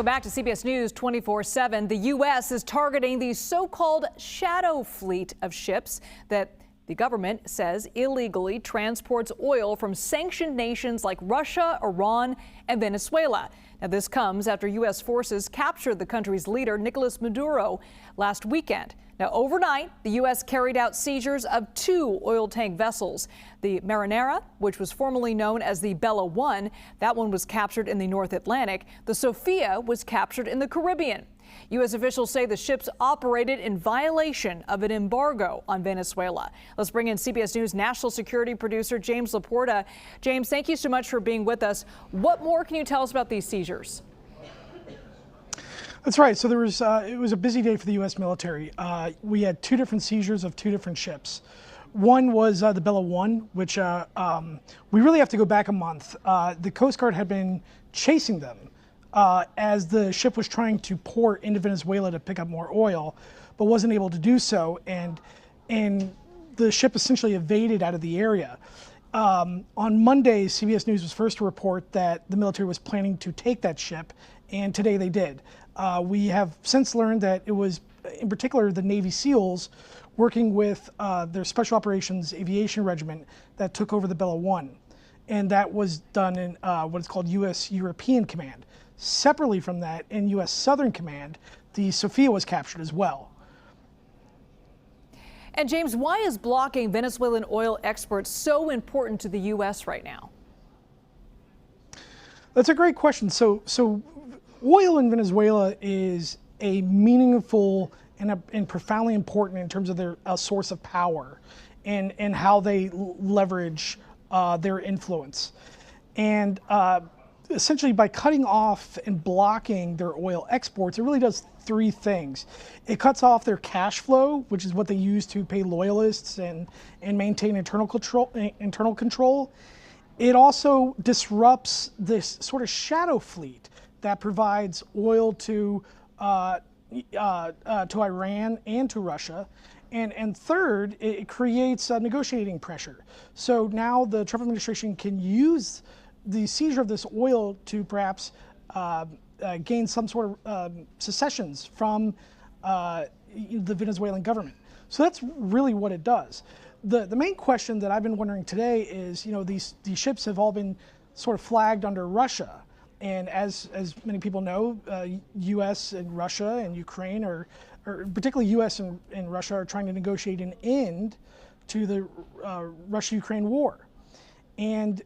Welcome back to CBS News 24/7. The U.S. is targeting the so-called shadow fleet of ships that the government says illegally transports oil from sanctioned nations like Russia, Iran, and Venezuela. Now, this comes after U.S. forces captured the country's leader, Nicolas Maduro, last weekend. Now, overnight, the U.S. carried out seizures of 2 oil tank vessels. The Marinera, which was formerly known as the Bella 1, that one was captured in the North Atlantic. The Sophia was captured in the Caribbean. U.S. officials say the ships operated in violation of an embargo on Venezuela. Let's bring in CBS News national security producer James LaPorta. James, thank you so much for being with us. What more can you tell us about these seizures? That's right. So it was a busy day for the U.S. military. We had 2 different seizures of 2 different ships. One was the Bella 1, which we really have to go back a month. The Coast Guard had been chasing them as the ship was trying to port into Venezuela to pick up more oil, but wasn't able to do so, and the ship essentially evaded out of the area. On Monday, CBS News was first to report that the military was planning to take that ship, and today they did. We have since learned that it was, in particular, the Navy SEALs working with their Special Operations Aviation Regiment that took over the Bella 1. And that was done in what is called U.S. European Command. Separately from that, in U.S. Southern Command, the Sophia was captured as well. And James, why is blocking Venezuelan oil exports so important to the U.S. right now? That's a great question. So oil in Venezuela is a meaningful and profoundly important in terms of their source of power and how they leverage their influence. And essentially, by cutting off and blocking their oil exports, it really does 3 things. It cuts off their cash flow, which is what they use to pay loyalists and maintain internal control. It also disrupts this sort of shadow fleet that provides oil to Iran and to Russia. And third, it creates negotiating pressure. So now the Trump administration can use the seizure of this oil to perhaps gain some sort of secessions from the Venezuelan government. So that's really what it does. The main question that I've been wondering today is, these ships have all been sort of flagged under Russia. And as many people know, U.S. and Russia and Ukraine, or particularly U.S. and Russia, are trying to negotiate an end to the Russia-Ukraine war. And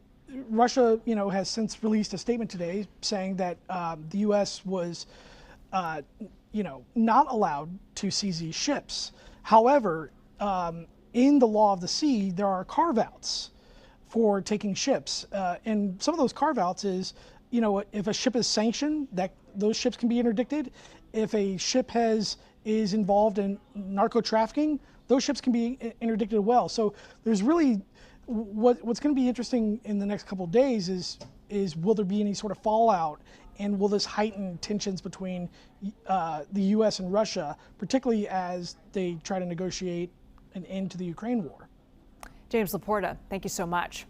Russia, has since released a statement today saying that the U.S. was, not allowed to seize these ships. However, in the law of the sea, there are carve-outs for taking ships, and some of those carve-outs is, if a ship is sanctioned, that those ships can be interdicted. If a ship is involved in narco trafficking, those ships can be interdicted as well. So there's really what's going to be interesting in the next couple of days is will there be any sort of fallout, and will this heighten tensions between the U.S. and Russia, particularly as they try to negotiate an end to the Ukraine war? James LaPorta, thank you so much.